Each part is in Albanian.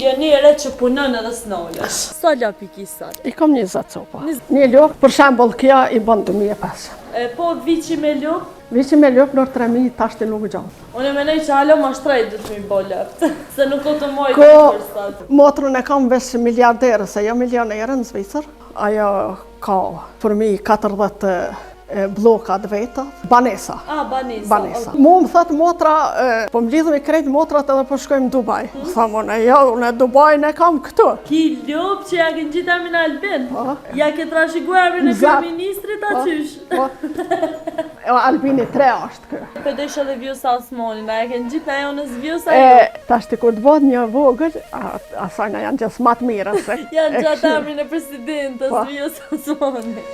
milionere që punon edhe s'nolesh. Sa lop i ki sot? I kam 20 copa. Një lop, për shembull, kja i bën 2500. Po vici me lop? Vici me lop në 3000 tashti nuk gjanë. Unë e menoj që alo ma shtrejt du të mi bo lëpt, se nuk o të mojtë Ko, për sot. motrën e kam vesh miliardere, se jo milionere në Zvicër. Ajo ka për mi 40 blokat veta, Banesa. Banesa. Mu më thëtë motra, po më lidhëm i krejt motrat edhe po shkojmë Dubaj. Thamë unë, jo, unë Dubaj në kam këtu. Ki lop që ja kënë gjitha min Albin? Ja ke trashiguar në kryeministrit atysh? Albini 3 është kë. Për dojshë edhe Vjosa Osmonin, a ja kënë gjitha jo në Vjosa? Ta shti kur të bëhet një vogël, asajna janë gjithë matë mire. Janë gjatë amrin e presidentës Vjosa Osmonin.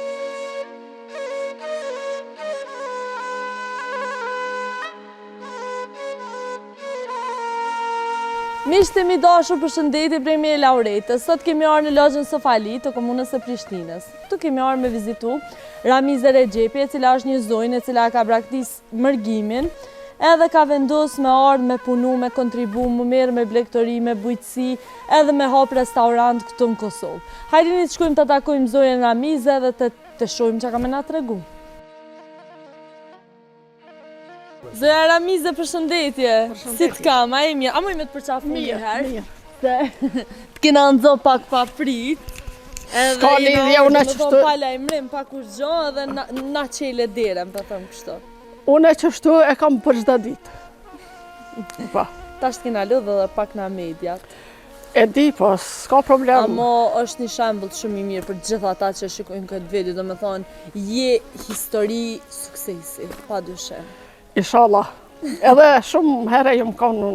Miqtë e mi dashur, përshëndetje prej me Lauretës. Sot kemi arë në logjën Sofali të komunës së Prishtinës. Tu kemi arë me vizitu Ramize Rexhepi, e cila është një zonjë e cila ka braktis mërgimin, edhe ka vendos me ardhë, me punu, me kontribu, më merë me blegtori, me bujqësi, edhe me hap restorant këtu në Kosovë. Hajrini të shkojmë të takojmë zonjën Ramize dhe të shojmë që ka me na të regu. Zoja Ramize, përshëndetje. Si të kam, a e mirë? A moj me të përqafu një herë? Mirë. Se të kena nëzo pak pa prit. S'ka lidhje unë që shtu. Pala i mrim pak kur gjo edhe na qele derem, për thëmë kështu. Unë që shtu e kam për çdo ditë. Pa. Ta shtë kena lodhë dhe pak na mediat. E di, po, s'ka problem. Amo është një shembull shumë i mirë për gjithë ata që shikojnë këtë video, do me thonë, je histori suksesi, pa dyshe. Inshallah. Edhe shumë herë jam kanë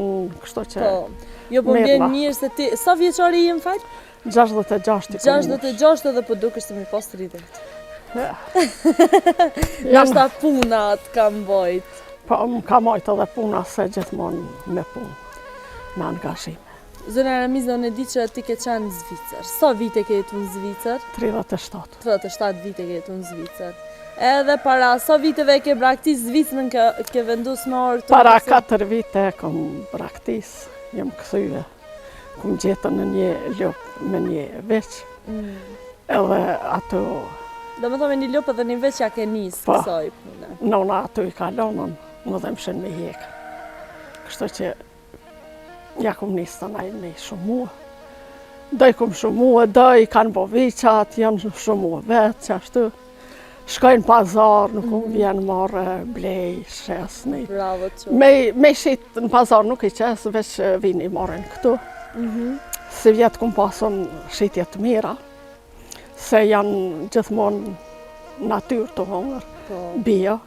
kështu që. Po. Jo po mbjen mirë se ti sa vjeçari je më fal? 66. 66 edhe po dukesh se më pas 30. Nashta punat kam bojt. Po më ka majt edhe puna se gjithmonë me punë. Me angazhim. Zona Ramize, unë e di që ti ke qenë në Zvicër. Sa vite ke jetu në Zvicër? 37. 37 vite ke jetu në Zvicër. Edhe para sa viteve ke braktis Zvicrën ke vendus me orë? Para 4 vite kom braktis, jam këthyve. Kom gjetën në një lop me një veç. Edhe ato... Do me thome një lop edhe një veç ja ke nisë kësaj pune. Nona ato i kalonën, më dhe më shenë me jekë. Kështu që ja kom nisë të najnë me shumë mua. Do i kom shumë mua, do i kanë bo viqat, janë shumë mua vetë që ashtu. Shkojnë pazar, nuk unë vjenë marë blej, shesni. Bravo që. Me shqitë në pazar nuk i qesë, veç vini marën këtu. Si vjetë kom pason shqitje të mira, se janë gjithmonë natyrë të hongër, bio.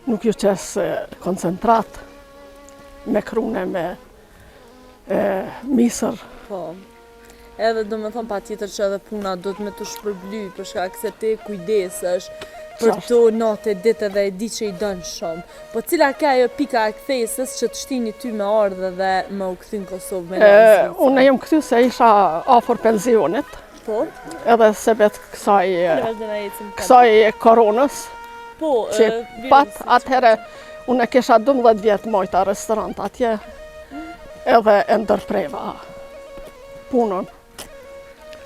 Nuk ju qesë koncentrat, me krune, me misër. Po. Edhe do me thonë pa tjetër që edhe puna do të me të shpërbly, për shkak se ti kujdesesh për to natë e ditë dhe e di që i dënë shumë. Po cila ka ajo pika e kthesës që të shtini ty me ardhe dhe me u këthy në Kosovë me në Zvicër? Unë jem këthy se isha afër pensionit. Po? Edhe se vetë kësaj koronës. Po, që pat atëhere unë e kisha 12 vjetë majta restorant atje. Edhe e ndërpreva punën.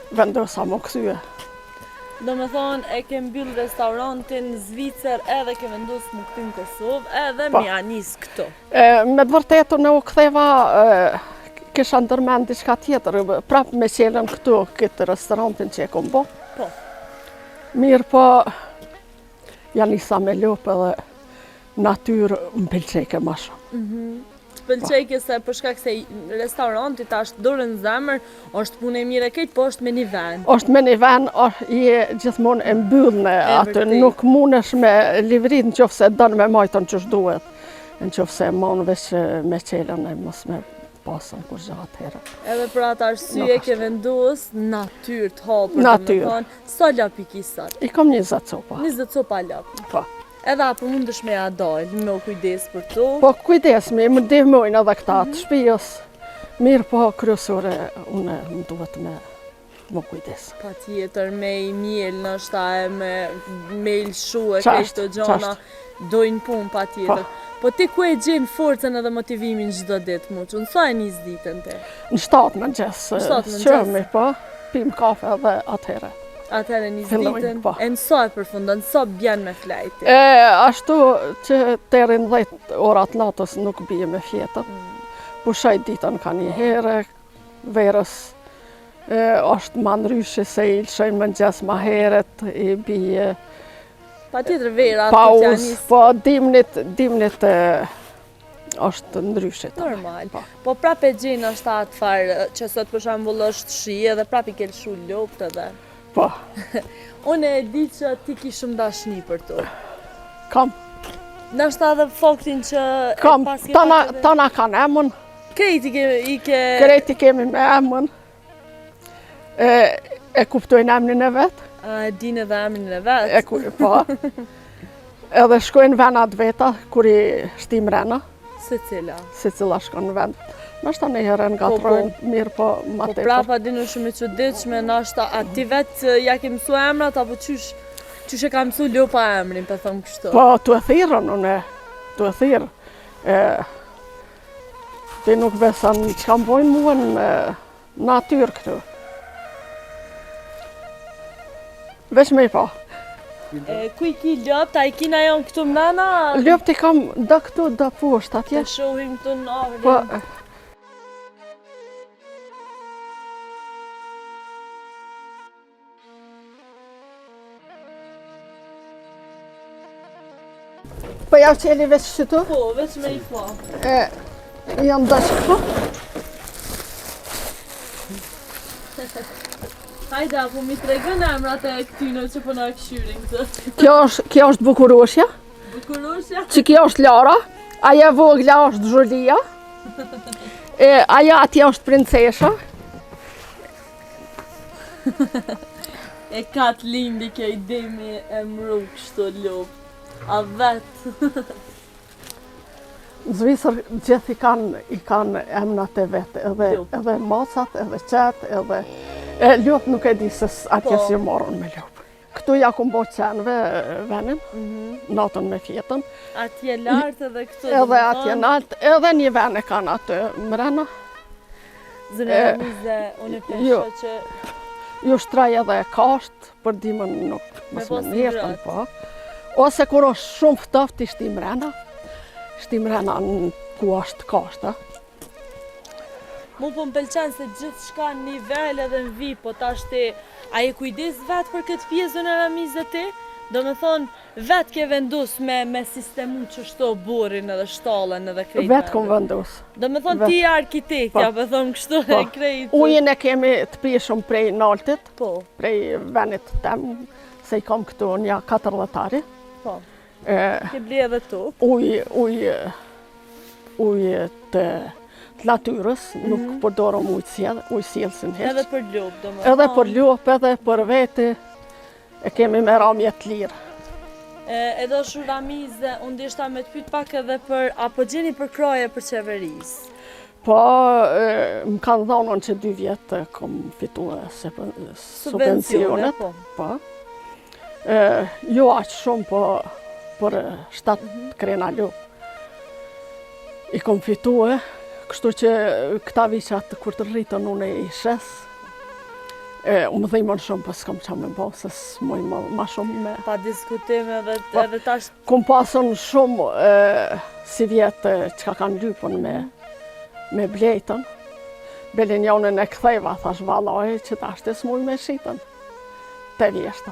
Vendosa më këthyë. Do me thonë, e ke mbyll restorantin në Zvicër edhe ke vendosë më këty në Kosovë edhe me anis këto. Me të vërtetu në u ktheva, kisha ndërmend diçka tjetër, prap me qelën këtu, këtë restorantin që e kom bo. Po. Mirë po, ja nisa me lopë edhe natyrë më pëlqejke ma shumë. Pëlqejke se për shkak se restoranti tash dorën zemër, është punë e mire keq, po është me një ven. është me një ven, je gjithmonë e mbyllne atë, nuk mundesh me livrit në qofë se dënë me majton që shduhet, në qofë se manë veç me qelën e mos me pasën kur gjatë herë. Edhe për atë arsye ke vendos natyrë të hapur, do me thonë, sa lop i ki sot? I kam 20 copa. 20 copa lop. Po. Edhe apo mundesh me ja dalë, me u kujdes për to? Po kujdes me, më ndihmojnë edhe këta të shpijës. Mirë po kryesore, unë më duhet me më kujdes. Pa tjetër, me i miel në shta me i lëshu e kështë të gjona, dojnë pun pa tjetër. Po ti ku e gjenë forcën edhe motivimin çdo ditë muqë? Në sa e njës ditën te? Në 7 mëngjes, qëmi, po, pim kafe dhe atëhere. Atëhere njës Fillojnë, ditën, po. e në sa e përfundon, në sa bjen me flajti? Ashtu që terin 10 orat natës nuk bije me fjetën. Pushaj ditën ka një herë, verës është ma ndryshe se i lëshojnë mëngjes ma heret, i bije Pa tjetër vera, pauz, po dimnit është ndryshe. Normal. Po prap e gjenë është atë farë që sot për shembull është shi edhe prap i ke lëshu lopt edhe. Po. Unë e di që ti ki shumë dashni për to. Kam. Nështë edhe faktin që Kam, tana kanë emën. Krejt i ke... Krejt i kemi me emën. E kuptojnë emnin e vetë. A e dinë edhe emrin e vetë? Po. Edhe shkojnë venat veta, kur i shtim rena. Se cila? Se cila shkojnë vend. Nështë një herë ngatrojnë mirë, po ma tepër. Po prapa dinu shumë i çuditshme, nështë a ti vetë ja ke mësu emrat, apo qysh e ka mësu lopa emrin, për thëmë kështu? Po, tu e thirën, unë tu e thirë. Ti nuk besan që kam bojnë mua në natyrë këtu. Veç me i pa. Ku i ki ljopt, a i kina jonë këtu mrena? Ljopt i kam da këtu, da poshtë atje. Të shohim këtu në avrin. Po. Po ja qeli veç qëtu? Po, veç me i pa. Janë dashë këtu. Hajda, po mi tregën emrat e këtyne që po na këshyrin këtë. Kjo është Bukurushja. Bukurushja? Që kjo është Lara. Aja vogla është Zhulia. Aja atje është Princesha. E katë lindi kjo i demi e mru kështu lop. A vetë. Në Zvicër gjithë i kanë emnat e vetë, edhe macat, edhe qetë, edhe... Ljop nuk e di se atje si morën me ljop. Këtu ja ku mbo qenëve venin, natën me fjetën. Atje lartë edhe këtu? Edhe atje lartë, edhe një ven e kanë atë mrena. Zënë Ramize, unë e pesha që... Ju shtraj edhe kashtë, për dimën nuk mësë me njërtën, po. Ose kur është shumë ftoft i shtim mrena, në ku është kashtë. Mu po më pëlqen se gjithë shka në nivel edhe në vi, po ta shte, a je kujdes vetë për këtë pjesën e Ramize ti? Do me thonë, vetë ke vendus me sistemu që shto burin edhe shtallën edhe krejtë. Vetë kom vendus. Do me thonë ti arkitektja, për thonë kështu e krejtë. Ujin e kemi të pishëm prej naltit, Po. Prej venit tem, se i kam këtu një 40-tari. Po. Ke bli edhe tu? Ujë të natyrës, nuk përdorëm ujë sjellësin heq. Edhe për ljop, do me thonë. Edhe për ljop, edhe për veti, e kemi me ramje të lirë. Edo shu Ramize, unë dishta me të pyt pak edhe për, apo gjeni për kraje për qeverisë? Po, më kanë dhonën që 2 vjetë kom fitu subvencionet. Po. Jo aqë shumë, po për 7 krena ljop. I kom fitu kështu që këta viqat kur të rritën unë i shes, më dhimën shumë, për s'kam qa me bo, se s'moj ma shumë me... Pa diskutim edhe tash... Kum pasën shumë si vjetë që ka kanë lypën me blejtën. Belin jonën e këthejva, thash valoj, që tash të s'muj me shitën. Te vjeshta.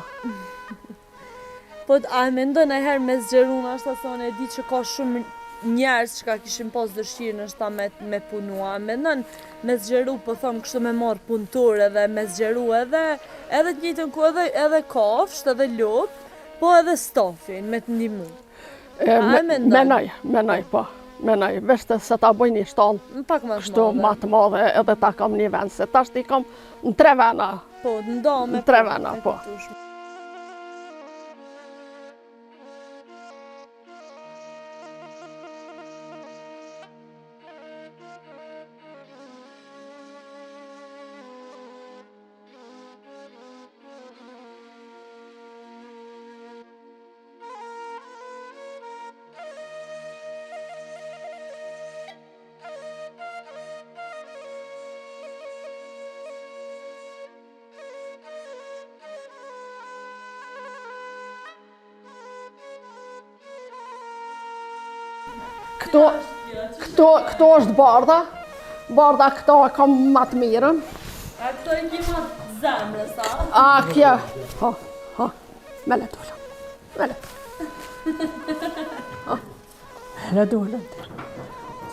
Po, a e mendoj në herë me zgjerun, ashtë ta thonë e di që ka shumë njerës që ka kishin pas dëshirë nështë ta me punua. Mendon me zgjeru, po thonë kështu me marë punëtur edhe me zgjeru edhe të njëjtën ku edhe kafsht, edhe lop, po edhe stafin me të ndimu. A e mendon? Menoj, po. Menoj, veshte se ta bëj një shtallë kështu ma të madhe edhe ta kam një vend, se ta shti kam në 3 vena. Po, në 3 vena, po. Këto është bardha. Bardha këto e kam më të mirën. A këto e kima zemrës, a? A kja, mele dollën. Mele dollën.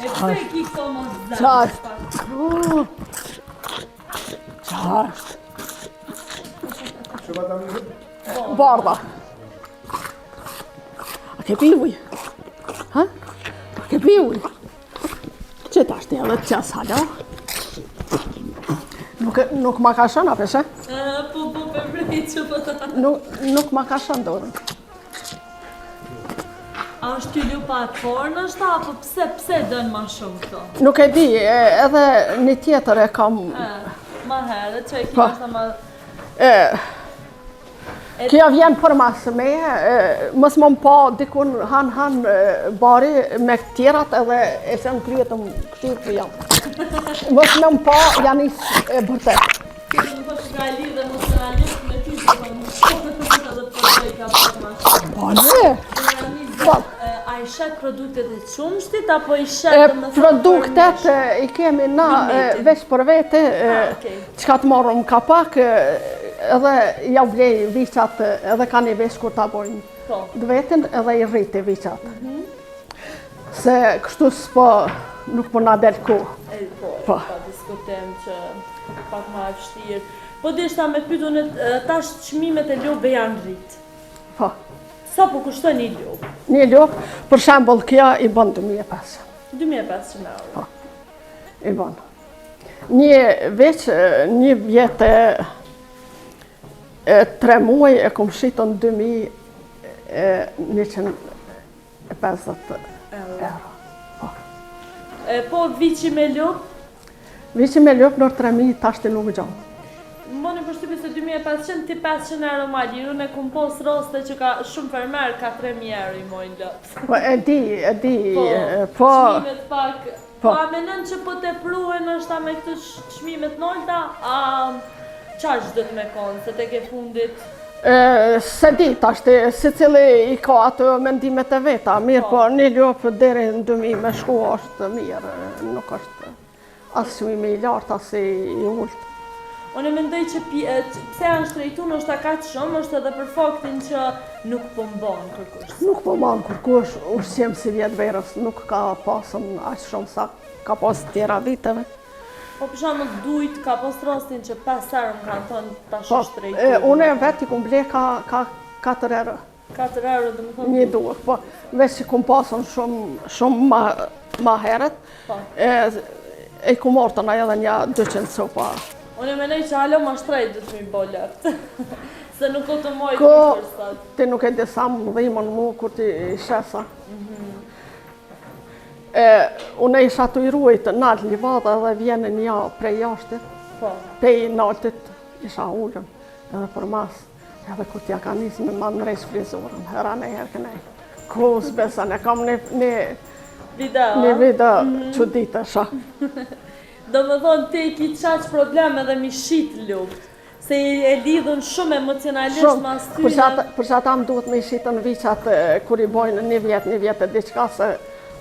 E pëse e ki këto më zemrës? Qartë. Bardha. A ke pivuj? Ha? A ke pivuj? Që ta shte edhe të qas halo? Nuk ma ka shën apeshe? Po, përvrej që po të... Nuk ma ka shën dorën. A është kjo lupa e fornë është apo pse dënë ma shumë këto? Nuk e di, edhe një tjetër e kam... Ma herë, që e kjo është ma... Kjo vjen për mas me, mos më pa dikun han bari me tjerat edhe e se në kryet të më kështu për jam. Mos më pa janë isë e bërtet. Këtë më thosh nga lidhë dhe emocionalisht me ty që të më shumë dhe përshoj ka për ma shumë. Bane! A i shet produktet e qumshtit apo i shet dhe më produktet i kemi na veç për vete, qka të marrëm kapak, edhe ja vlej viqat edhe ka një vesh kur ta bojnë dvetin edhe i rriti viqat. Se kështu s'po nuk po na del ku. Po, diskutem që pak ma e vështirë. Po dishta me pytu në tash çmimet e lopëve janë rritë. Po. Sa po kushton një lopë? Një lopë, për shembull kja i bën 2500. 2500 euro. Po, i bën. Një veç, një vjetë 3 muaj e kom shitën 2150 euro. Po, vici me lopë? Vici me lopë nër 3000 tashti nuk gjanë. Më në përshtypje se 2500 ti 500 euro ma liru, ne kum pos roste që ka shumë fermer ka 3000 euro i mojnë lopë. Po, e di, po... Shmimet pak... Po, a menën që po te pruhen është ta me këtë shmimet nolta, a qash dhët me konë, se te ke fundit? Se di, tashti, si cili i ka atë mendimet e veta, mirë po një lopë deri në 2000 me shku është mirë, nuk është asë i me i lartë, asë i ullët. Unë e mendoj që pse janë shtrejtu në është ka të shumë, është edhe për faktin që nuk po mban kërkush. Nuk po mban kërkush, ushqim si vjetë verës, nuk ka pasën aqë shumë sa ka pasë tjera viteve. Po për shumë dujt ka pas rastin që 5 herë më kanë thonë tash shtrejtu. Unë e vetë i kum ble ka 4 euro. 4 euro dhe më thonë? Një duhet, po veç i kum pasën shumë ma heret, e kum ortën a edhe një 200 sopa. Unë e menej që halo ma shtrejt dhe të mi bo lëftë, se nuk o të mojtë të përstat. Ti nuk e disa më dhimën mu kur ti shesa. Unë e isha të i ruajt nalt livada dhe vjenë një prej jashtit. Pej naltit isha ullën edhe për mas. Edhe kur t'ja ka njës me ma nrejsh frizurën, hera ne herë kënej. Kus besa, ne kam një video që ditë isha. Do më thonë, ti ki qaq probleme dhe mi shit lupë, se e lidhën shumë emocionalisht mas ty. Për që ata më duhet me i shitën viqat kur i bojnë një vjetë e diqka se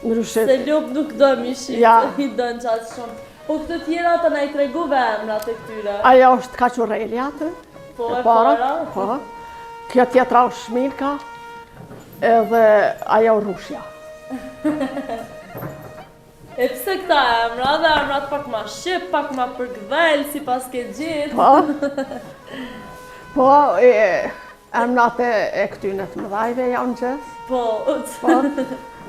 ndryshit. Se lupë nuk do mi shitë, i do në qaq shumë. Po këtë tjera të na i treguve emrat e këtyre? Aja është Kaqureli atë, e para. Po, kjo tjetra është Shmirka, edhe aja u Rushja. E pse këta emra, dhe emrat pak ma shqip, pak ma përgdhel, si pas ke gjithë. Po, emrat e këtynet më dhajve janë gjithë. Po.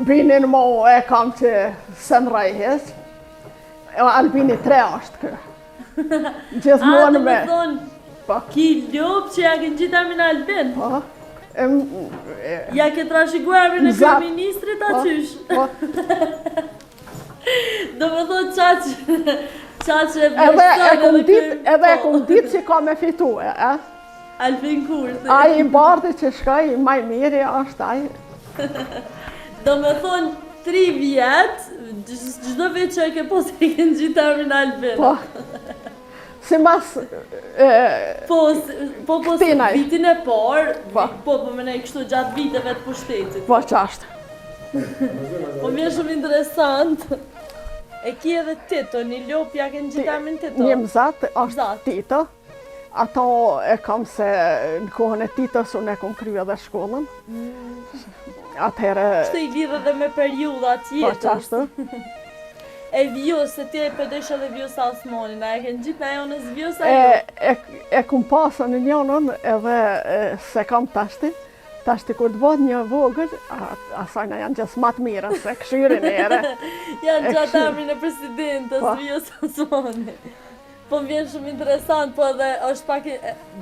Binin mo e kam që se në rajhes. Albini 3 është kë. Gjithmonë me. A, të më thonë, ki lopë që ja kënë gjitha min Albin? Po. Ja ke trashiguar me në kërë-ministrit a qysh? Po. Do më thonë qaqë e vlerësojnë edhe e kom ditë që ka me fitu e. Albin Kurthi. A i bardi që shkaj, maj miri është aj. Do më thonë 3 vjetë, gjdo vit që e ke posë e kënë gjitha min Albin. Po. Si mas... Po vitin e parë, po më nej kështu gjatë viteve të pushtetit. Po qashtë. Po vjen shumë interesant. E ki edhe Tito, një lopja ke në gjitha me në Tito? Një mëzat është Tito. Ato e kam se në kohën e Titos unë e kom kryu edhe shkollën. Atëherë... Kështë i lidhë edhe me periudat jetës. Po qashtu. E vjus, se ti e pëdesh edhe vjus Asmonin, a e kënë gjithë në jonës vjus a jo? E kum pasën në njonën edhe se kam tashti. Tashti kur të bëhet një vogël, asajna janë gjithë matë mire, se këshyrin ere. Janë gjatë emrin e presidentës, vjus Asmoni. Po më vjen shumë interesant, po edhe është pak,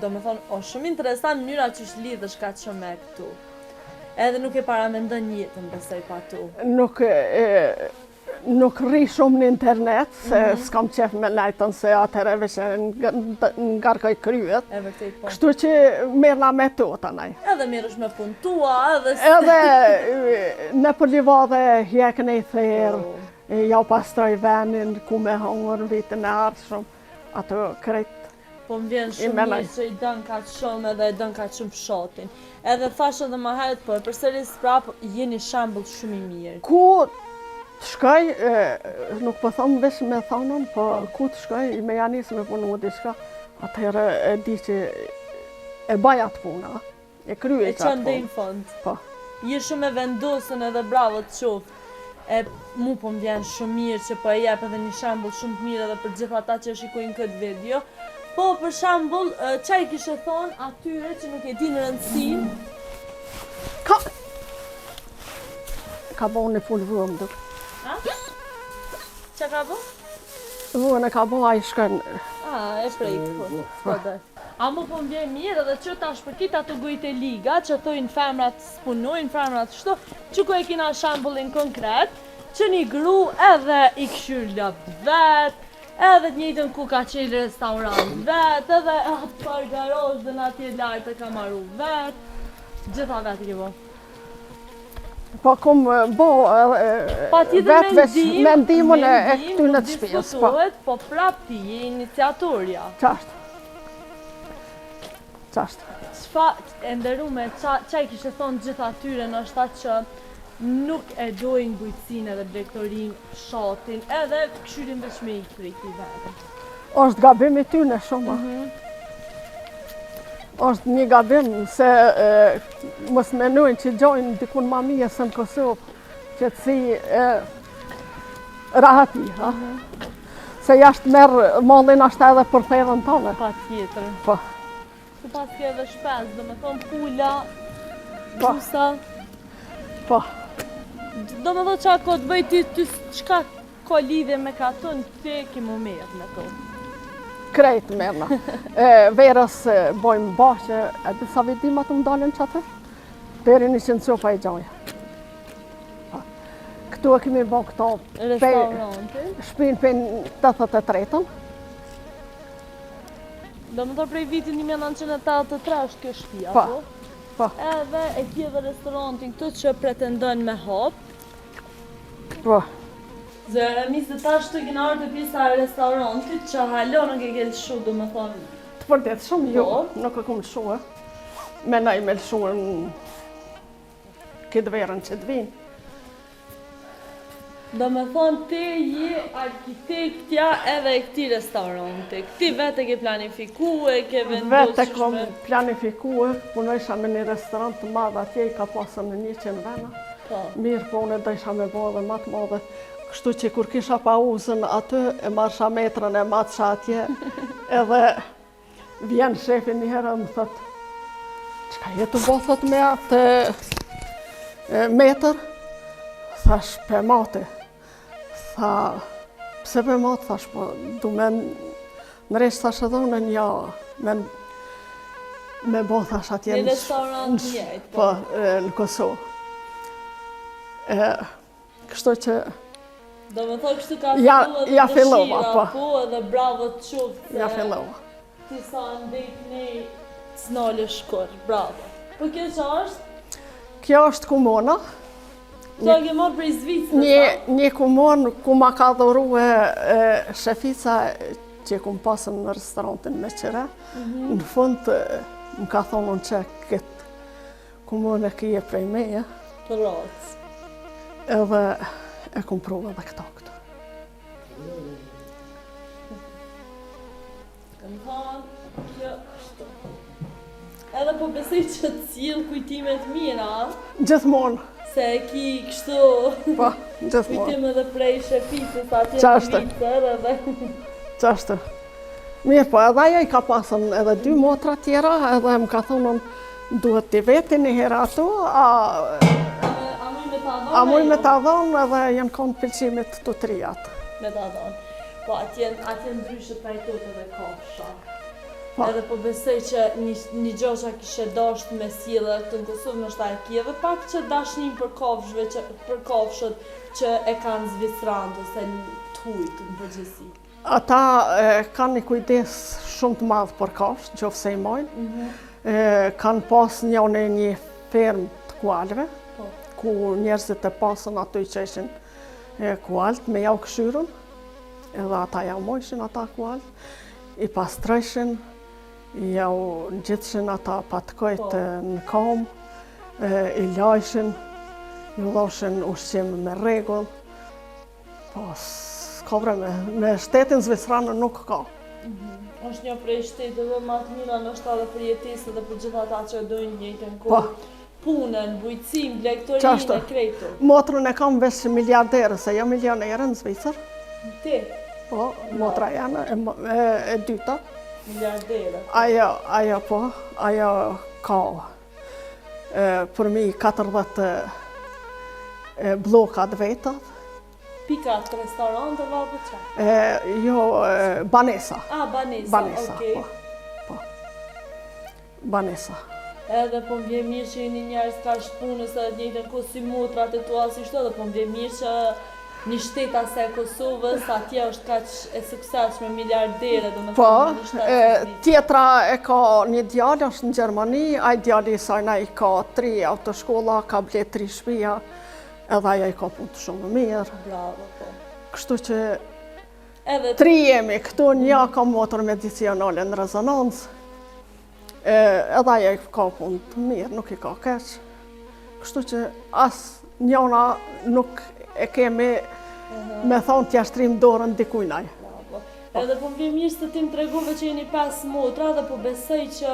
do me thonë, është shumë interesant mënyra që është lidhësh ka që me këtu. Edhe nuk e paramendon jetën besoj pa tu. Nuk rri shumë në internet, se s'kam qef me lajton se atëre veç ngarkoj kryet. E vërtet po. Kështu që merna me to të nej. Edhe mirësh me punë tua, edhe... Edhe në për livadhe hjekën e i therë, ja pastroj venin ku me hongër vitin e ardhshëm, ato krejt. Po më vjen shumë mirë që i dën ka shumë edhe i dën ka shumë fshatin. Edhe thash edhe më herët, po e përsëris prapë jeni shembull shumë i mirë. Ku të shkoj, nuk po thomë vesh me thonën, po ku të shkoj, me janis me punu diçka, atëherë e di që e baj atë puna, e krye që atë qënë dhe në fund. Po. Je shumë e vendosën edhe bravo të qoftë. E mu po më vjen shumë mirë që po e jep edhe një shembull shumë të mirë edhe për gjithë ata që shikojnë këtë video. Po për shembull, çfarë kishe thonë atyre që nuk e dinë rëndësinë? Ka bo në full vëmë duk. A? Qa ka bo? Vëmë e ka bo a i shkën. E prejtë, po. A mu po më vjen mirë edhe që tash për kita të gujt e liga, që thojnë femrat spunojnë, femrat shto, që ku e kina shambullin konkret, që një gru edhe i këshyr lëp vet, edhe të njëjtën ku ka qelë restaurant vet, edhe atë pargarosh dhe në atje lartë e ka maru vet, gjitha vet i ke bo. Po kom bo vetë veç mendimën e këty në të shpijës. Po prap ti je iniciatorja. Qashtë. Qfa e ndërume, qaj kishe thonë gjitha atyre në është ta që nuk e dojnë bujtësinë edhe brektorin, shatin, edhe këshyrin veç me i krejti vetë. Është gabim i tyne shumë. Është një gabim se mos menojnë që gjojnë dikun ma mije se në Kosovë, që të si rahati. Se jashtë merë mollin ashtë edhe për thedhen tonë. Pa tjetër. Po. Ku pas ke edhe shpes, do me thonë pula, gjusa. Po. Do me thonë qa ko të bëj ty qka ko lidhje me ka tonë, ti ki mu merë me tonë. Krejt merna. Verës bojmë bashkë, e disa vidimat më dalën që atër, deri një qënë copa i gjaja. Këtu e kemi bo këto shpinë për 83-ën. Do më thonë prej vitin 1983 është kjo shtëpia, po? Po. Edhe e ki edhe restorantin këtu që pretendojnë me hap. Po. Zë, misë të tash të kina arë të pisa e restorantit që halo nuk e ke lëshu, do më thonë. Të përdet shumë jo, nuk e kom lëshu e. Menaj me lëshu në këtë verën që të vinë. Do me thonë, ti je arkitektja edhe e këti restoranti. Këti vete ke planifikue, ke vendosë Vete kom planifikue, punojsha me një restorant të madhe atje, i ka pasëm në 100 vena. Mirë, po unë dojsha me bo edhe matë madhe. Kështu që kur kisha pauzën aty, e marsha metrën e matësha atje, edhe vjen shefi një herë më thëtë, qka jetu bo thët me atë metër? Thash, për mati. Tha, pse për matë, thash, po, du me në reshtë, thash edhe unë një, me bo, thash, atje në restorant njëjtë, po, në Kosovë. Kështu që... Do me thoi kështu ka ja fillova, po, edhe bravo të quftë. Ja fillova. Ti sa ndek një snale shkur, bravo. Po kjo që është? Kjo është komuna. Kjo ke marrë prej Zvicrës, një komunë ku ma ka dhurue shefica që ku më pasën në restorantin me qire. Në fund më ka thonë unë që këtë komunë e kje prej meje. Për racë. edhe e kom provë edhe këta këtu. Edhe po besoj që të cilë kujtimet mira, Gjithmonë, se e ki kështu po, gjithmonë. kujtime dhe prej shefitës atje Qashtë. në vitër edhe... Qashtë. Mirë po, edhe ajo i ka pasën edhe 2 motra tjera, edhe më ka thonë duhet t'i veti një herë ato, a muj me ta dhonë edhe jenë konë pëlqimit të trijat. Me ta dhonë. Po, atje ndryshë trajtot edhe kafsha. Po. Edhe po besoj që një gjosha kishe dasht me sjellë të në Kosovë, nështë e ki edhe pak që dashnin për kafshët që e kanë Zvicrand ose të hujtë në përgjithësi. Ata kanë një kujdes shumë të madhë për kafshë, qofse i mojnë. Kanë pas një fermë të kualëve, ku njerëzit e pasën ato i qeshin kualt me jau këshyrën, edhe ata jau mojshin ata kualt, i pastrojshin, jau gjithshin ata patkojt në kom, i lajshin, ju dhoshin ushqim me rregull, po s'ka vreme, me shtetin Zvicranë nuk ka. Është një prej shteteve më të mira nështë edhe për jetesë dhe për gjithë ata që dojnë njëjtën kohë. Punën, bujqësim, lektorinë, krejtu. Motrën e kam vesh miliardere, se jo milionere në Zvicër. Ti? Po, motra janë e dyta. Miliardere. Ajo po, ajo ka për mi 40 blokat vetat. Pikat, restorante, valë që? Jo, banesa. Banesa, okej. Po. Banesa. Edhe po m'vjen mirë që jeni njerëz ka shpunës edhe njëjtën kohë si motrat e tua si shto, dhe po m'vjen mirë që një shtet ase e Kosovës, atje është kaq e suksesshme miliardere, domethënë Po, një shtet. tjetra e ka një djalë, është në Gjermani, ai djali i saj i ka 3 autoshkolla, ka ble 3 shtëpia, edhe ajo i ka punë shumë mirë. Bravo, po. Kështu që Edhe 3 jemi këtu, një ka motor medicinale në rezonancë, edhe ajo i ka punë të mirë, nuk i ka keq. Kështu që as njona nuk e kemi me thonë t'ja shtrim dorën dikujnaj. bravo. Edhe po m'vjen mirë se ti më tregove që jeni 5 motra dhe po besoj që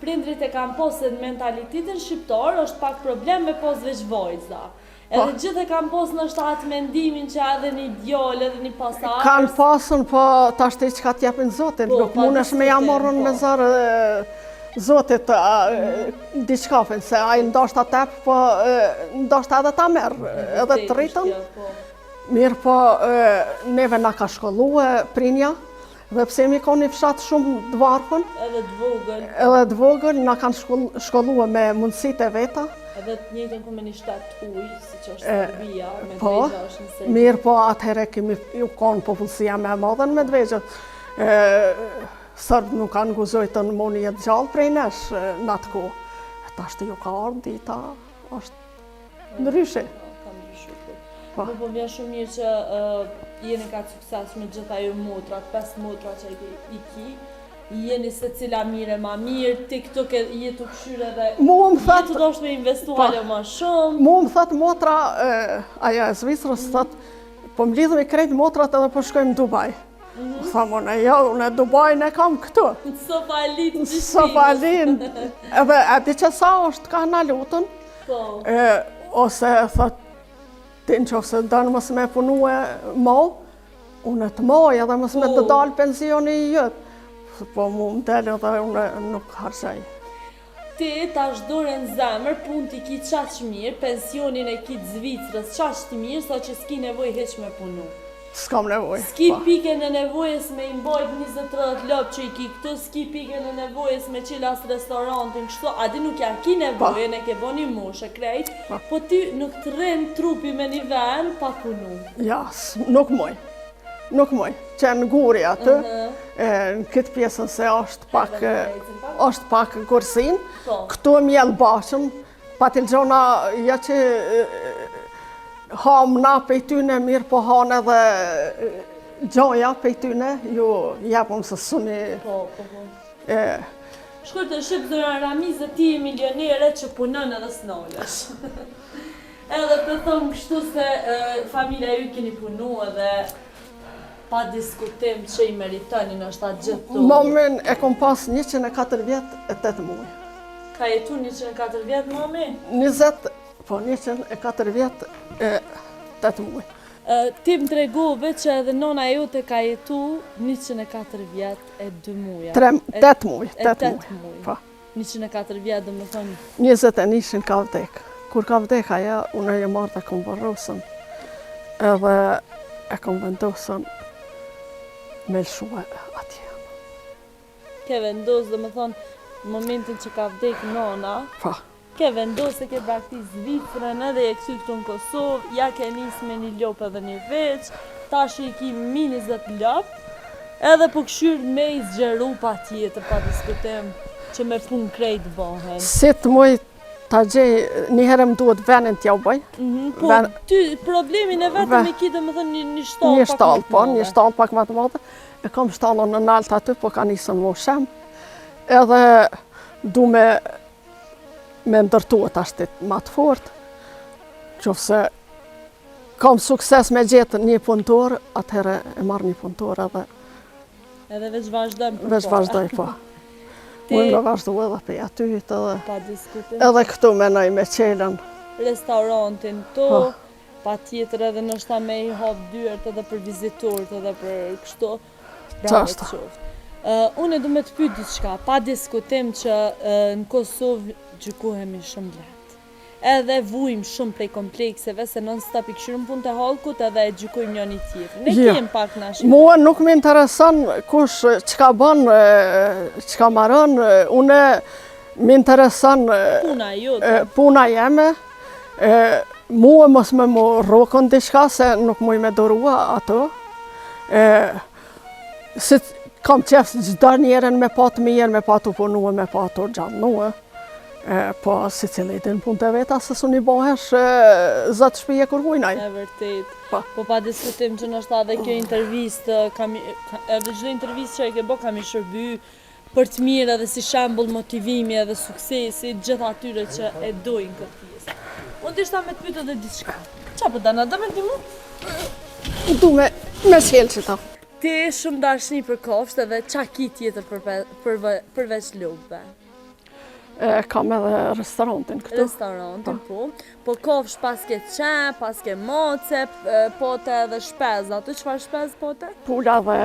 prindrit e kanë posë në mentalitetin shqiptar, është pak problem me pos veç vajza. Edhe gjithë e kanë posë në atë mendimin që edhe një djallë, edhe një pasarës. Kanë pasën, po tash ti çka t'japin Zotit, nuk mundesh me ja morrën me zërë Zotit diçkafin, se ai ndoshta tep, po ndoshta edhe ta merr, edhe të rritën. Mirë po, neve na ka shkollue prinja, dhe pse mi ka një fshat shumë të varfën, edhe të vogël, na kanë shkollue me mundësitë e veta. Edhe të njëjtën ku me një shtet ujë, si që është Serbia, Medvegja është në Serbi. Mirë po, atëhere kemi ju konë popullësia me madhe në Medvegjët. Sërbë nuk kanë guzojtë në moni e gjallë prej nesh në atë ku. Ta shtë ju ka ardhë dita, është ndryshe. Ka ndryshe. Po vjen shumë mirë që jeni ka sukses me gjitha ju motrat, 5 motra që i ki. Jeni se cila mire ma mirë, TikTok jetu këshyre dhe jetu do është me investu halë ma shumë. Mu më thëtë motra, aja e Zvicrës, thëtë, po më lidhëm i krejtë motrat edhe po shkojmë Dubaj. Thamë, unë jo, unë Dubaj ne kam këtu. Sofalin të gjishtimës. Sofalin. Edhe e di që sa është ka në lutën, ose thëtë, ti në qofë se dënë mësë me punu e mo, unë të moj edhe mësë me të dalë pensioni i jëtë. Po mu më delë dhe unë nuk harqaj. Ti tash dore në zemër, punë t'i ki qaq mirë, pensionin e ki të Zvicrës qaq të mirë, sa që s'ki nevoj heq me punu. S'kam nevoj. S'ki pike në nevojës me imbojt 20-30 lopë që i ki këtu, s'ki pike në nevojës me qilas restorantin kështu, adi nuk ja ki nevojën e ke bo një moshë krejt, po ti nuk të rrenë trupi me një ven pa punu. Ja, nuk moj. Nuk moj, që në guri atë, në këtë pjesën se është pak gërsin, këtu e mjellë bashën, pa të lëgjona, ja që ham na pej tyne, mirë po hanë edhe gjoja pej tyne, ju jepëm së suni. Shkurë të shqipë Zoran Ramiz dhe ti e milionere që punën edhe s'nolësh. Edhe të thëmë kështu se familja ju keni punu edhe pa diskutim që i meritoni në shtatë gjithë. Momin e kom pas 104 vjetë e 8 muaj. Ka jetu 104 vjetë, mami? 104 vjetë e 8 muaj. Ti më tregove që edhe nona jote ka jetu 104 vjetë e 2 muja. 8 muaj. 8 muaj. 104 vjetë dhe më thonë. 21 ka vdek. Kur ka vdek aja, unë e marrë dhe kom varrosën. Edhe e kom vendosën me lëshua atje. Ke vendosë dhe më thonë, në momentin që ka vdek nona, ke vendosë e ke braktis Zvicrën edhe e kësy këtu në Kosovë, ja ke nisë me një lopë edhe një veç, tash i ki mi 20 lopë, edhe po këshyrë me i zgjeru pa tjetër, pa diskutim, që me punë krejt bëhen. Si të muj ta gjej, njëherë më duhet venin t'ja u bëj. Po, ty problemin e vetëm e ki dhe më thënë një shtallë pak më të madhe. Një shtallë pak më të madhe. E kom shtallën në nalt aty, po ka nisën më shem. Edhe du me ndërtuat ashtit ma të fort. Qofse kam sukses me gjetë një punëtor, atëherë e marrë një punëtor edhe... Edhe veç vazhdojmë për Veç vazhdoj, po. Unë nga vazhdu edhe për atyt edhe... Edhe këtu menoj me qelën. Restaurantin to, pa tjetër edhe nështë me i hapë dyert edhe për vizitorët edhe për kështu. Bravo të qoftë. Unë du me të pyet diçka, pa diskutim që në Kosovë gjykohemi shumë lehtë. Edhe vujmë shumë prej komplekseve, se non-stop i këshyrëm punë të halkut edhe e gjykojmë njëri tjetrin. Ne kem pak na shqiptar. Mua nuk më intereson kush çka bën, çka marron, unë më intereson puna jeme. Mua mos më rrokon diçka se nuk muj me dorua ato. Si kam qef çdo njerën me pa të mirë, me pa të punua, me pa të gjallnua. Po, si cili din punë të veta, se su një bohesh zëtë shpije kur vujnaj. E vërtet. Po pa diskutim që nështë edhe kjo intervistë, edhe gjithë intervistë që e ke bo kam i shërby për të mirë edhe si shembull motivimi edhe suksesi gjithë atyre që e dojnë këtë pjesë. Unë të ishta me të pytë edhe diçka. Qa për dana, dhe me ti mu? Du me shkelë që ta. Ti shumë dashni për kofsht edhe qa ki tjetër përveç lopëve? Kam edhe restorantin këtu. Restorantin, po. Po kofsh pas ke qen, pas ke moce, pote edhe shpez. Ato qëfar shpez pote? Pula dhe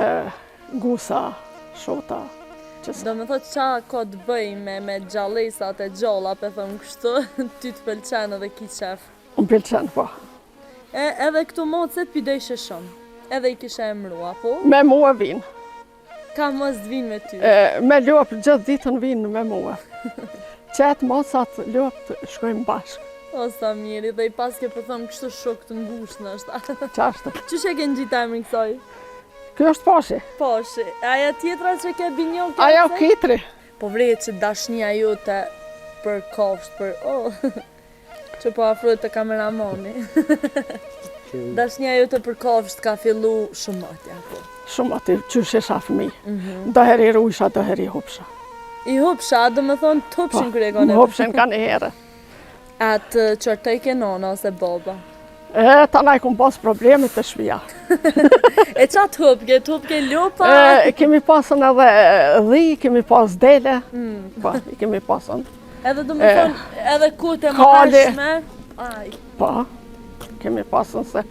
gusa, shota. Do me thot qa ka të bëj me gjallesat e gjalla, pe thëmë kështu, ty të pëlqen edhe ki qef. Unë pëlqen, po. Edhe këtu mocet pidejshe shumë. Edhe i kishe emrua, po? Me mua vinë. Ka mos të vinë me ty? Me lopë gjithë ditën vinë me mua. Qetë mocat lopë shkojmë bashkë. O, sa miri, dhe i pas ke përthëm kështu shok të ngushtë në është. Qashtë. Qështë e ke në gjithë emrin kësoj? Kjo është Pashi. Pashi. Aja tjetra që ke binjon këtë? Aja Kitri. Po vrejt që dashnia jote për kofsht, për... që po afrojt të kameramoni. Dashnia jote për kofsht ka fillu shumë atja, po. Shumë aty, qysh e shafë mi. Doheri rujsha, doheri hupsha. I hupsha, do me thonë të hupshin kërë e kone? Më hupshin ka një herë. Atë qërtoj ke nona ose baba? Ta na i kum pas problemit të shpia. E qa të hupke? Të hupke lupa? Kemi pasën edhe dhi, kemi pas dele. Po, i kemi pasën. Edhe do me thonë, edhe kute më hashme? Po, kemi pasën se...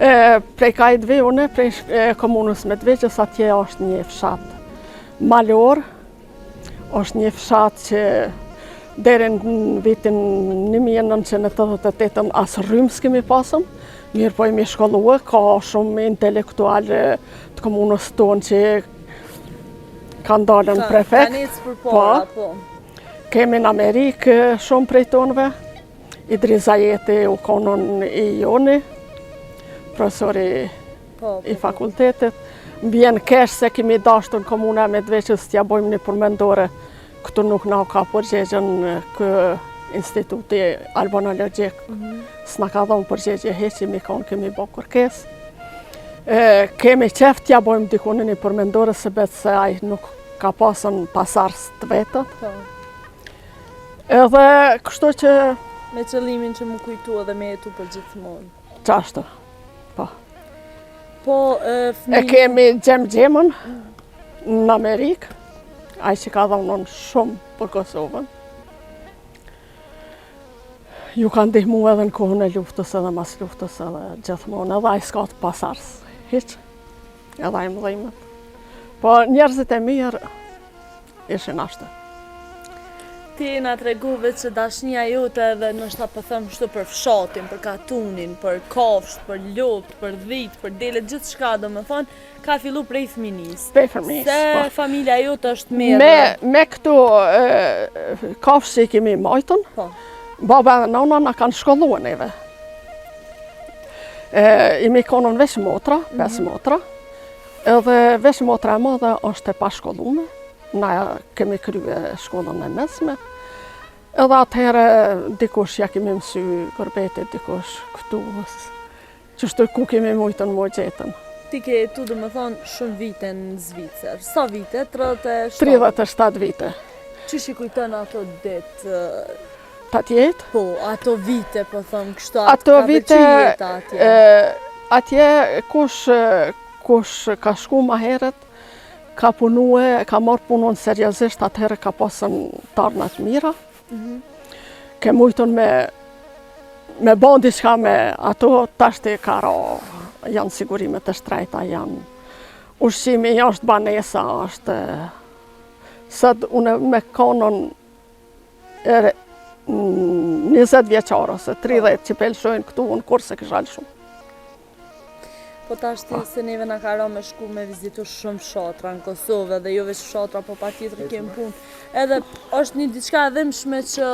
Prej Kajtëve une, prej komunës Medvegjës, atje është një fshat malor, është një fshat që deri në vitin 1988 asë rrymë s'kemi pasëm, mirë po imi shkollua, ka shumë intelektual të komunës tonë që kanë dalën prefekt. Ka nicë për para, po. Kemi në Amerikë shumë prej tonëve, Idriza Jeti u konon i Joni, profesori i fakultetit. Më vjen kesh se kemi dashtur në komuna e Medvegjës t'ja bojmë një përmendore. Këtu nuk na ka përgjegjën kë instituti albanologjik. S'na ka dhënë përgjegje heq, mi konë kemi bo kërkes. Kemi qef t'ja bojmë dikun një përmendore se betë se aj nuk ka pasën pasarës të vetët. Edhe kështu që Me qëllimin që më kujtu edhe me jetu për gjithmonë. Qashtu, po. Po, E kemi Gjemën në Amerikë, ai që ka dhënë shumë për Kosovën. Ju ka ndihmu edhe në kohën e luftës edhe mas luftës edhe gjithmonë, edhe ai s'ka të pasars, hiq, edhe ai më dhimet. Po njerëzit e mirë ishin ashtu. Ti na tregove që dashnia jote edhe nështë po them kështu për fshatin, për katunin, për kafsht, për lopët, për dhitë, për delet, gjithçka domethënë ka fillu prej fëminisë. Prej fëmijës, Se po. familja jote është mirë. Me këtu kafshë që i kemi majtën, Po. baba dhe nona na kanë shkolluar neve. Imi konën veç motra, 5 motra, edhe veç motra e madhe është e pashkollume. Na kemi krye shkollën e mesme. Edhe atëherë dikush ja kemi mësy gërbetit, dikush këtu. Qështu ku kemi mujtën më gjetën. Ti ke jetu domethënë shumë vite në Zvicër. Sa vite? 37? 37 vite. Çish i kujton ato ditë? Ta tjetë? Po, ato vite, po thëm kështu. Ato ka vite, pëlqyer jeta atje. atje kush ka shku ma heret, ka punue, ka marrë punën seriozisht, atëherë ka pasën tarnat mira. Ke mujtën me bon diçka me ato, tashti ka ra, janë sigurimet e shtrejta, janë ushqimi, është banesa, është... Sët une me kanën 20 vjeqare, ose 30 që pelshojnë këtu, unë kur se këshal shumë. Po tashti se neve na ka ra me shku me vizitu shumë fshatra në Kosovë, dhe jo veç fshatra, po patjetër kemë punë. Edhe është një diçka edhimshme që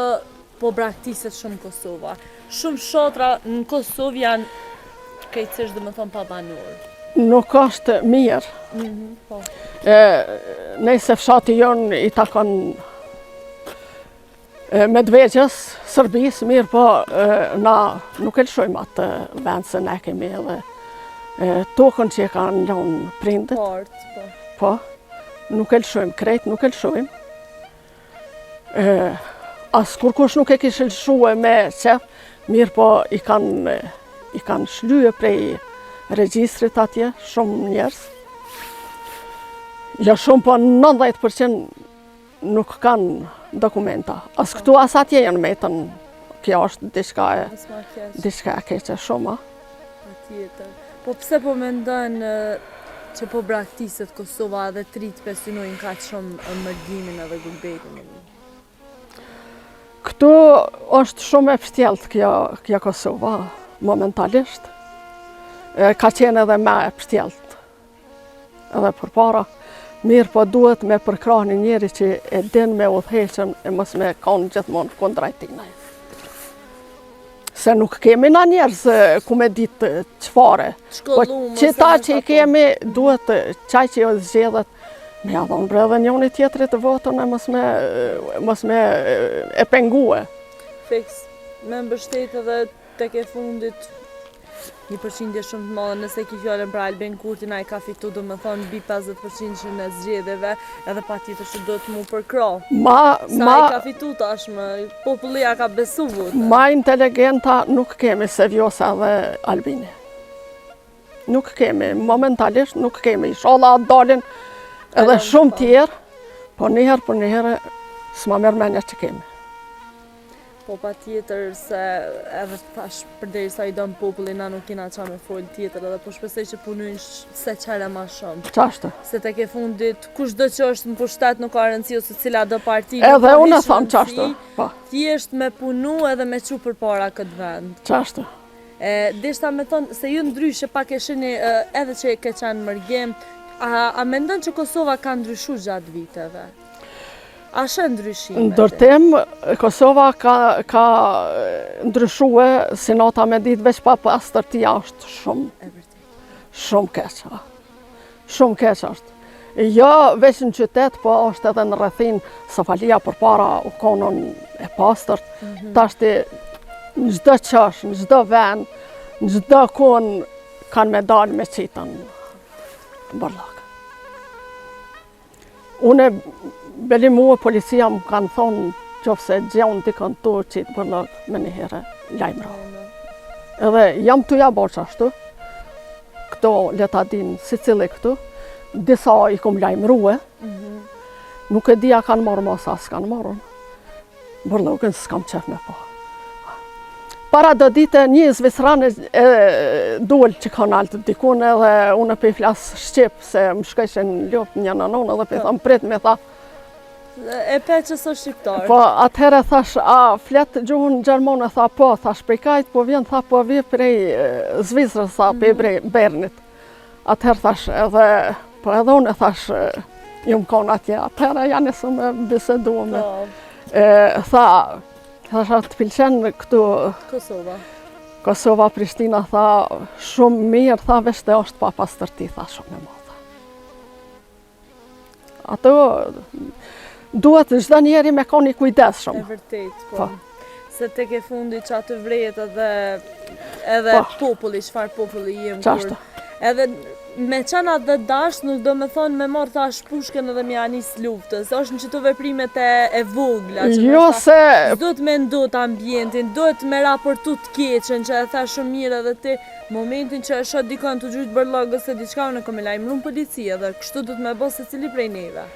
po braktiset shumë Kosova. Shumë fshatra në Kosovë janë krejtësisht domethënë pa banor. Nuk është mirë. Po. Nëse fshati jonë i takon Medvegjës, Sërbis, mirë po na nuk e lëshojmë atë vend se ne kemi edhe tokën që e kanë lënë prindit. Partë, po. Po, nuk e lëshojmë krejt, nuk e lëshojmë. As kur kush nuk e kishë lëshue me qef, mirë po i kanë shlyje prej regjistrit atje, shumë njerëz. Ja shumë po 90% nuk kanë dokumenta. As këtu as atje janë metën, kjo është diçka e keqe shumë. Patjetër. Po pse po mendon që po braktiset Kosova dhe trit besinojnë kaq shumë mërgimin edhe gulbetin? Këtu është shumë e pështjellët kjo Kosova, momentalisht. Ka qenë edhe me e pështjellët. Edhe përpara. Mirë po duhet me përkrah një njeri që e din me udhëheqën e mos me kanë gjithmonë kundra tina. Se nuk kemi na njerëz ku me ditë çfarë. Po qëta që i kemi duhet qaj që jo zgjedhet me ja dhonë bre dhe njoni tjetrit votën e mos me e pengue. Fiks, me mbështet edhe tek e fundit 1% shumë të madhe, nëse ki fjallën për Albin Kurtin, a i ka fitu domethënë mbi 50% në zgjedhjeve, edhe patjetër që do të mu përkra. Sa i ka fitu tashmë, popullia ka besu votë. Ma inteligenta nuk kemi se Vjosa dhe Albini. Nuk kemi, momentalisht nuk kemi. Inshallah dalin edhe shumë tjerë, po njëherë për njëherë s'ma merr mendja që kemi. Po patjetër se edhe thash përderisa i dëm populli na nuk kena qa me folë tjetër, edhe po shpresoj që punojnë se qare ma shumë. Qashtë? Se tek e fundit kushdo që është në pushtet nuk ka rëndësi ose cila do parti. Edhe unë e tham qashtë. Thjesht me punu edhe me çu përpara këtë vend. Qashtë? Deshta me thonë se ju ndryshe pak e shini edhe që ke qenë mërgjem, a mendon që Kosova ka ndryshu gjatë viteve? A shë ndryshime? Ndërtim, Kosova ka ndryshue, si nata me ditë veç pa pastërtia është shumë keq. Shumë keq është. Jo veç në qytet, po është edhe në rrethin Sofalia përpara u konën e pastërt. Tashti në çdo qash, në çdo vend, në çdo kon kanë me dalë me qitën bërlak. Une beli mua policia më kanë thonë qofse gjeon dikën tu qitë bërlëg me një herë lajmëro. Edhe jam të ja boq ashtu, këto leta din si cili këtu, disa i kom lajmërue, nuk e dia kanë marrë mos as kanë marrën. Bërlogën s'kam qef me po. Para do dite një Zvicrane duel që kanë altë dikun edhe unë pe flasë Shqip se më shkëshen ljopë një nanon edhe pe tham prit me tha. E pe që so shqiptar. Po atëherë thash, a flet gjuhën gjermane, tha po, thash prej kajt, po vjen, tha po vje prej Zvicrës, tha prej Bernit. Atëherë thash edhe, po edhe unë thash, ju më konë atje, atëherë janë nësë me bisedu me. Thash atë pëlqen këtu Kosova, Prishtina, tha shumë mirë, tha veç të është pa pastërti, tha shumë e madhe. Ato duhet çdo njeri me ka një kujdes shumë. E vërtet, po. Se tek e fundi që atë vret edhe populli, çfarë populli jem. Qashtu. Edhe me qana dhe dash, nuk do me thonë me marrë thash pushken edhe me anis luftës. Është në qëto veprimet e vogla. Jo se... Do të me ndot ambientin, do të me raportu të keqen, që e tha shumë mirë edhe ti, momentin që e shot dikon të gjujtë bërlogës e diçka, unë e kom e lajmëru në policia dhe kështu do të me bo se cili prej neve.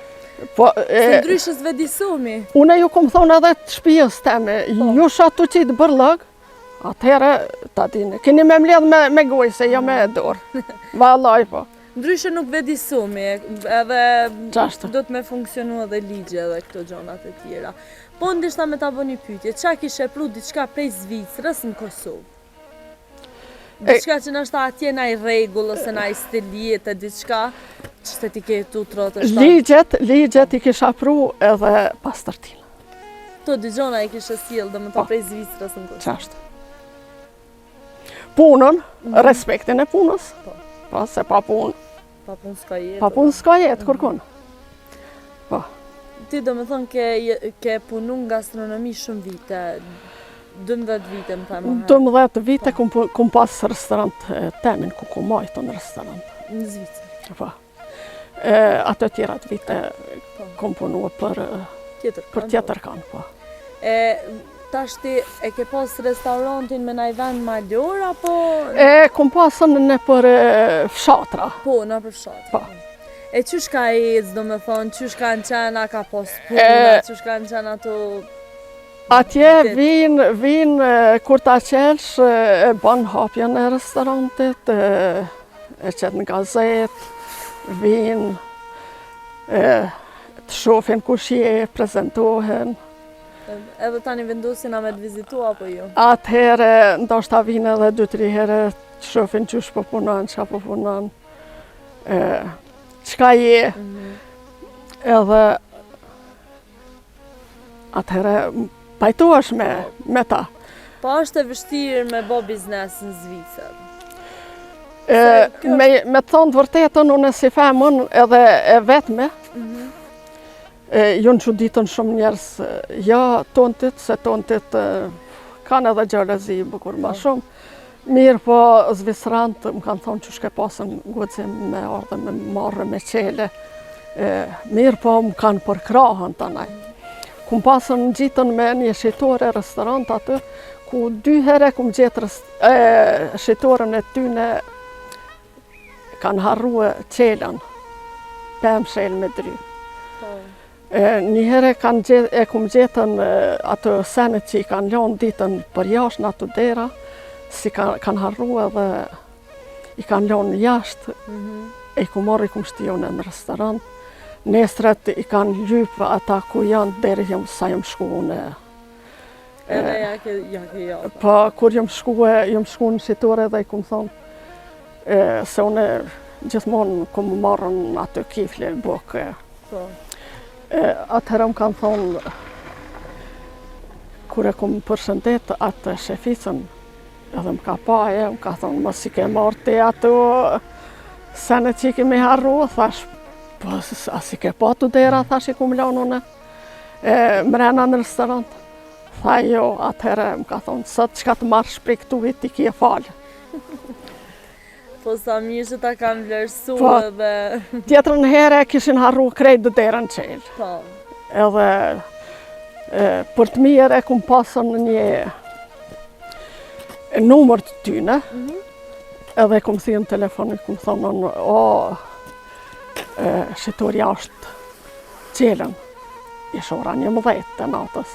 Se ndryshës vedisumi. Une ju kom thonë edhe të shpijës teme, ju shatu qitë bërlog, atëherë, ta dini, keni me mledh me gojë se jo me dorë. Vallaj po. Ndryshe nuk vedisumi, edhe Qashtu. do të me funksionu edhe ligje edhe këto gjonat e tjera. Po ndishta me ta bo një pyetje, qa kishe pru diçka prej Zvicrës në Kosovë? Diçka që nështë atje na i regull, ose na i stiliet e diçka, që se ti ke tu trotë është Ligjet i kisha pru edhe pastërtin. To digjona i kishe sjell dhe më të prej Zvicrës në Kosovë. Qashtu. Punën, respektin e punës, po se pa punë. Pa punë s'ka jetë. Pa punë s'ka jetë, kërkun. Po. Ti do me thonë ke punu në gastronomi shumë vite, 12 vite më thamë. 12 vite kum pas restorant temin, ku ku majtë në restorant. Në Zvicër. Po. Ato tjerat vite kum punu për tjetër kanë, po. Tash ti e ke pas restorantin me naj vend malor, apo? Kum pasën në për fshatra. Po, në për fshatra. Po. E qysh ka ecë, do me thonë, qysh ka në qena, ka pas puna, qysh ka në qena ato... Atje vinë kur ta qelsh, e ban hapjen e restorantit, e qetë në gazet, vinë, të shofin kush je, prezentohen. Edhe tani vendosin a me të vizitu, apo jo? Atëherë, ndoshta vinë edhe 2-3 herë të shofin qysh po punon, qa po punon, qka je. Edhe atëherë pajtohesh me ta. Po është e vështirë me bo biznes në Zvicër? Me të thonë të vërtetën, unë si femën edhe e vetme, ju në quditën shumë njerës, ja tontit, se tontit kanë edhe gjelezi bukur ma shumë. Mirë po Zvicrant më kanë thonë që shke pasën gudzim me ardhe me marrë me qele. Mirë po më kanë përkrahën të naj. Kum pasën në gjitën me një shitore restorant atë, ku 2 herë kum gjetë shitoren e tyne kanë harrua qelen, pëm shel me dry. Një herë e kum gjetën atë senet që i kanë lënë ditën për jashtë në atë dera, si kanë harrua dhe i kanë lënë jashtë, e i kum marrë i kum shtijone në restorant. Nesret i kanë lypë ata ku janë deri sa jam shku në... Edhe ja ke jafë. Po, kur jam shku në shitore dhe i kum thonë, se une gjithmonë kum marrën atë kifle bukë. Po. Atëherë më kanë thonë, kur e kum përshëndet atë sheficën, edhe më ka paje, më ka thonë, mos i ke marrë ti ato senet që i kemi harru, thash, po as i ke pa të dera, thash i kum lanë une, mrena në restorant. Tha jo, atëherë më ka thonë, sot që ka të marrë shprej këtu i ti kje falë. Po sa mirë që ta kanë vlerësu edhe... Tjetër në herë kishin harru krejt dë derën qelë. Po. Edhe Për të mirë e kum pasën një numër të tyne, edhe kum thënë në telefon, kum thonë, shitur jashtë qelen, ishë ora 11 të natës,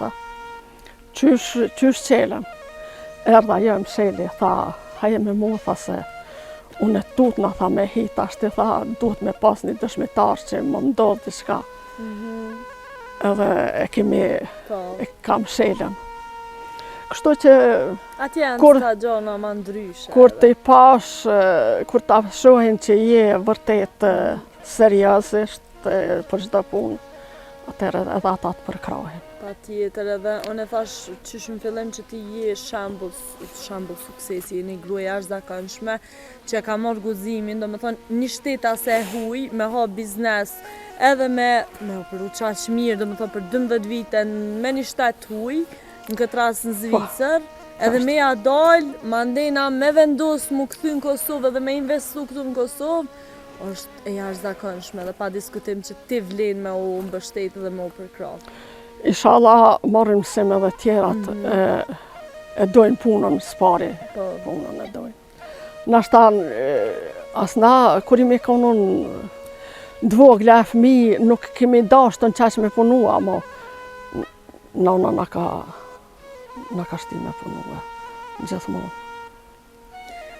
qysh qelen. Erdha jo msheli, tha, haje me mu, tha se, unë e tut në tha me hita, ashtë tha, duhet me pas një dëshmitar që më ndodhë të shka. Edhe e kam shelen. Kështu që Atje janë s'ka gjona ma ndryshe. Kur të i pash, kur ta shohin që je vërtet seriozisht për çdo punë, atëherë edhe ata të përkrahin. Patjetër, edhe unë e thash qysh në fillim që ti je shembull suksesi, një gruaje jashtëzakonshme që ka marrë guximin, domethënë një shtet as e huj me ha biznes, edhe me operu qaq mirë, domethënë për 12 vite me një shtet huj, në këtë rast në Zvicër, edhe me ja dal, mandena me vendos mu kthy në Kosovë dhe me investu këtu në Kosovë, është e jashtëzakonshme dhe pa diskutim që ti vlen me u mbështet dhe me u përkrah. Inshallah marrin mësim edhe tjerat e dojnë punën s'pari, punën e dojnë. Nashtan, asna, kur imi ka unë dvogla fëmi, nuk kemi dashtën qaq me punua, mo nana na ka shti me punua, gjithmonë.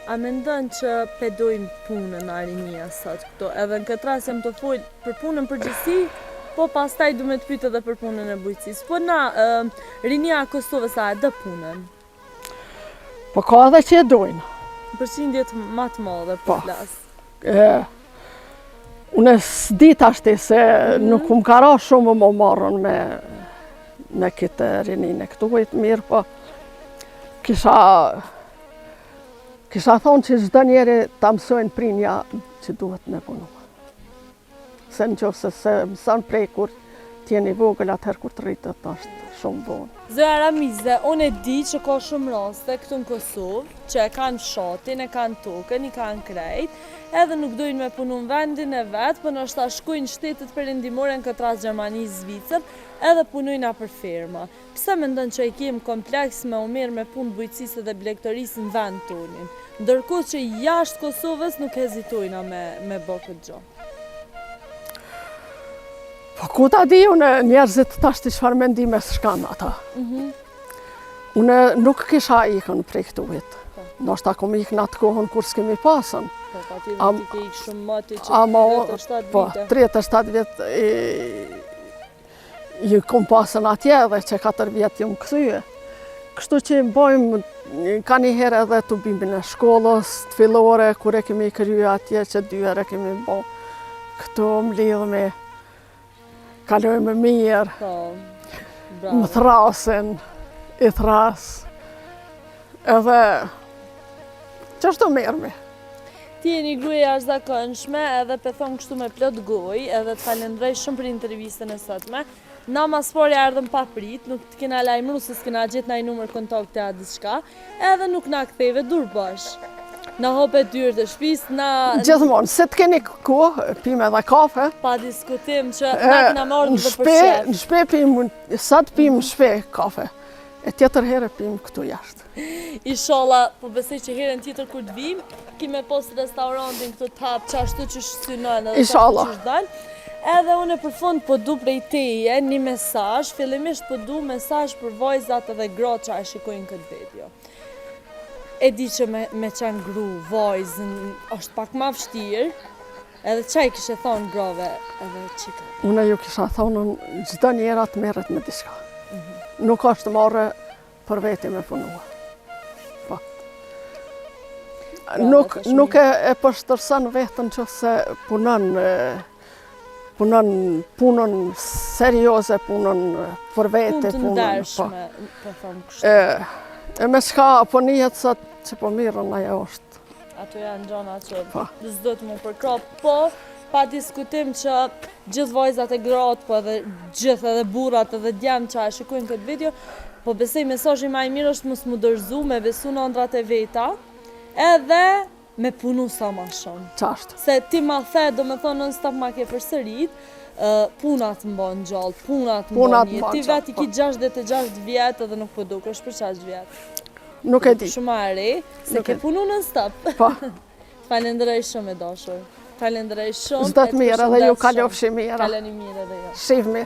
A mendon që pedojmë punën rinia sot këto, edhe në këtë rast jam të folë për punën përgjithësi, po pastaj du me të pyet edhe për punën e bujqësisë. Po na, rinia e Kosovës a e dë punën? Po ka edhe që e dojnë. Përqindjet ma të madhe për flas. Unë s'di tashti se nuk më ka ra shumë më marrën me këtë rinin e këtu e të mirë, po kisha thonë që çdo njeri ta mësojnë prinja që duhet me punu. Se në qofë se mësën prej kur t'jeni vogël, atëherë kur të rritët është shumë vonë. Zoja Ramize, unë e di që ka shumë raste këtu në Kosovë, që e kanë fshatin, e kanë tokën, i kanë krejt, edhe nuk dojnë me punu në vendin e vetë, për nështë shkojnë shtetet perëndimore, në këtë rast Gjermani, Zvicër, edhe punojnë për firma. Pse mendon që e kemë kompleks me u merr me punë bujqësisë dhe blegtorisë në vend tonin, ndërkohë që jashtë Kosovës nuk hezitojnë me bë këtë gjë? Po ku ta di unë njerëzit tashti çfarë mendime s'kan ata. Unë nuk kisha ikën prej këtu vit. Ndoshta kom ikën atë kohën kur s'kemi pasën. Po, patjetër ti ke ikë shumë më ti që 37 vite. Po, 37 vjet ju kom pasën atje dhe që 4 vjet ju më kthye. Kështu që bojmë ka një herë edhe të bimbin e shkollës, të fillore, kur e kemi krye atje që 2 herë kemi bo. Këtu më lidhë me kalojmë mirë, më thrasin, i thras, edhe qështu mirë me. Ti je një gruaje jashtëzakonshme edhe pe thonë kështu me plot gojë, edhe të falenderoj shumë për intervistën e sotme. Na mas pari ardhëm pa prit, nuk të kena lajmëru se s'kena gjetë na i numër kontakte a diçka, edhe nuk na ktheve dur bash. Na hope dyrë të shpis, Gjithmonë, se të keni kohë, pime dhe kafe. Pa diskutim që na kena marrë dhe për shef. Në shpe pimë, sa të pimë në shpe kafe, e tjetër herë pimë këtu jashtë. Inshallah, po besoj që herën tjetër kur të vim, kime pos restorantin këtu të hapë qashtu që shësynojnë edhe qashtu që shdojnë. Edhe unë për fund po du prej teje një mesazh, fillimisht po du mesazh për vajzat edhe gratë që a shikojnë këtë video. E di që me qenë gru, vajzën, është pak ma vështirë, edhe qaj kishe thonë grave edhe qika? Unë ju kisha thonë çdo njera të merret me diçka. Nuk është marrë për veti me punua. Po. Nuk e përshtatson veten nëse punon punën serioze, punën për vete, punën të ndershme, po thonë kështu. E me shka po njët sot që po mirën ajo është. Ato janë gjona që s'do të më përkrap, po pa diskutim që gjithë vajzat e gratë, po edhe gjithë edhe burrat edhe djemë që a shikojnë këtë video, po besoj mesazhi më i mirë është mos mu dorëzu, me besu në ëndrat e veta, edhe me punu sa ma shumë. Qashtë. Se ti ma the, do me thonë non stop ma ke përsërit, punat mbon gjallë, punat Punat mbon jetë. mbon Ti gjallë, vetë i ki 66 vjetë edhe nuk po dukesh për çfarë vjetë. Nuk e di. Shumë e re, se Nuk ke e- punu në stop. Po, Falenderoj shumë e dashur. Falenderoj shumë. s'do të mirë edhe ju përshëndes shumë. kalofshi mirë. Kaleni mirë edhe jo. Shihmi.